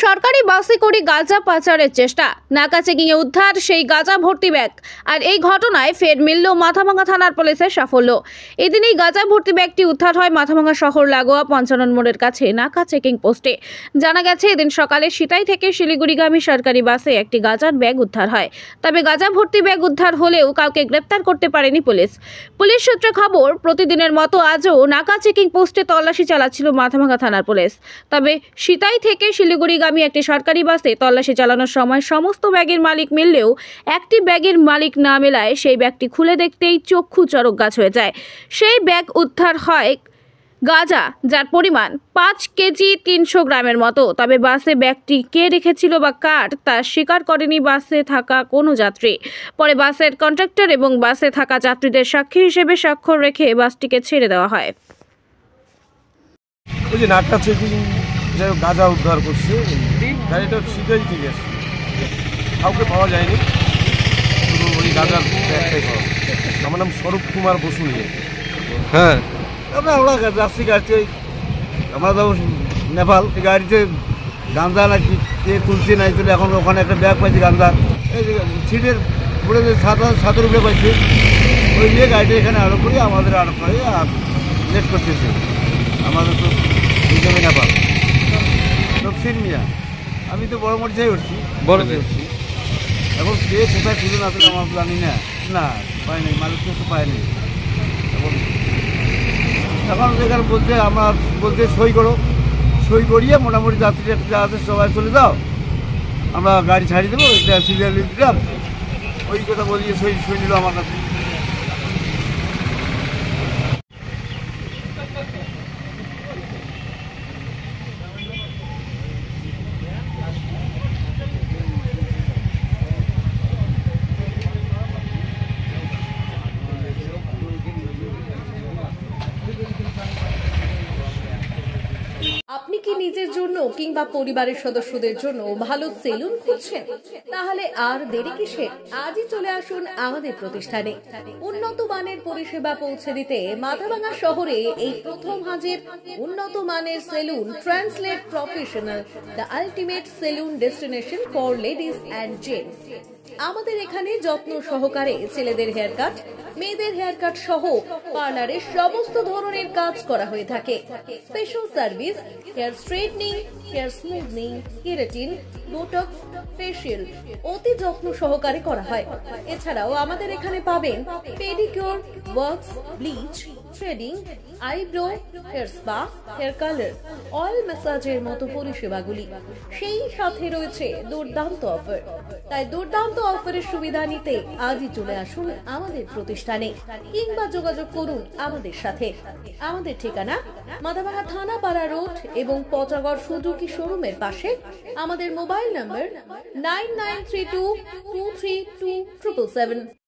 সরকারি বাসে করে গাঁজা পাচারের চেষ্টা, নাকা চেকিংয়ে উদ্ধার সেই গাঁজা ভর্তি ব্যাগ। আর এই ঘটনায় ফের মিলল মাথাভাঙা থানার পুলিশের সাফল্য। এদিন এই গাঁজা ভর্তি ব্যাগটি উদ্ধার হয় মাথাভাঙা শহর লাগোয়া পঞ্চানন মোড়ের কাছে নাকা চেকিং পোস্টে। জানা গেছে এদিন সকালে সিতাই থেকে শিলিগুড়িগামী সরকারি বাসে একটি গাঁজার ব্যাগ উদ্ধার হয়। তবে গাঁজা ভর্তি ব্যাগ উদ্ধার হলেও কাউকে গ্রেপ্তার করতে পারেনি পুলিশ। পুলিশ সূত্রে খবর, প্রতিদিনের মতো আজও নাকা চেকিং পোস্টে তল্লাশি চালাচ্ছিল মাথাভাঙা থানার পুলিশ। তবে সিতাই থেকে শিলিগুড়িগামী একটি সরকারি বাসে তল্লাশি চালানোর সময় সমস্ত ব্যাগের মালিক মিললেও একটি ব্যাগের মালিক না মেলায় সেই ব্যাগটি খুলে দেখতেই চক্ষু চড়ক গাছ হয়ে যায়। সেই ব্যাগ উদ্ধার হয় গাঁজা, যার পরিমাণ 5 কেজি 300 গ্রামের মতো। তবে বাসে ব্যাগটি কে রেখেছিল বা কার, তা স্বীকার করেনি বাসে থাকা কোনো যাত্রী। পরে বাসের কন্ডাক্টর এবং বাসে থাকা যাত্রীদের সাক্ষী হিসেবে স্বাক্ষর রেখে বাসটিকে ছেড়ে দেওয়া হয়। ওই যে নাকা চেকিং গাঁজা উদ্ধার করছে, গাড়িটা সিতাই থেকে আসছে, কাউকে পাওয়া যায়নি, শুধু ওই গাঁজার ব্যাগটাই পাওয়া। আমার নাম স্বরূপ কুমার বসু নিয়ে। হ্যাঁ, আমরা যাচ্ছি গাড়িতে, আমরা তো নেপাল গাড়িতে গাঁজা নাকি কে তুলছে নাই তুলে, এখন ওখানে একটা ব্যাগ পাইছি গাঁজা, এই সিটের উপরে যে ছাদের উপরে পাইছে, ওই নিয়ে গাড়িটা এখানে আরো করি, আমাদের আরো করে আর লেট করতেছে। আমাদের তো হিসাবে নেপাল তফসিল মিয়া, আমি তো বড় মরিচাই উঠছি, বড় উঠছি। এখন কে কোথায় ছিল না ছিল আমার জানি না, না পাই নাই, মালিক তো পায়নি। এখন এখানে বলতে আমার বলতে সই করো, সই করিয়ে মোটামুটি যাত্রী যা আছে সবাই চলে যাও, আমরা গাড়ি ছাড়িয়ে দেবো, এটা সিরিয়াল দিলাম, ওই কথা বলিয়ে সই সই নিল আমার কাছে। আপনি কি নিজের জন্য কিংবা পরিবারের সদস্যদের জন্য ভালো সেলুন খুঁজছেন? তাহলে আর দেরি কিসের? আজই চলে আসুন আমাদের প্রতিষ্ঠানে। উন্নত মানের পরিষেবা পৌঁছে দিতে মাথাভাঙা শহরে এই প্রথম হাজির উন্নত মানের salon translate professional, the ultimate salon destination for ladies and gents. আমাদের এখানে যত্ন সহকারে ছেলেদের হেয়ার কাট, মেয়েদের হেয়ার কাট সহ পার্লারের সমস্ত ধরনের কাজ করা হয়ে থাকে। Special service, hair straightening, hair smoothening, keratin, Botox, facial অতি যত্ন সহকারে করা হয়। এছাড়াও আমাদের এখানে পাবেন pedicure, wax, bleach, threading, eyebrow, hair spa, hair colour, oil ম্যাসাজের মতো পরিষেবাগুলি। সেই সাথে রয়েছে দুর্দান্ত অফার। তাই দুর্দান্ত অফারের সুবিধা নিতে আজই চলে আসুন আমাদের প্রতিষ্ঠানে কিংবা যোগাযোগ করুন আমাদের সাথে। আমাদের ঠিকানা মাথাভাঙা থানাপাড়া রোড এবং পচাগড় সুজুকি শোরুমের পাশে। আমাদের মোবাইল নম্বর 9932232777।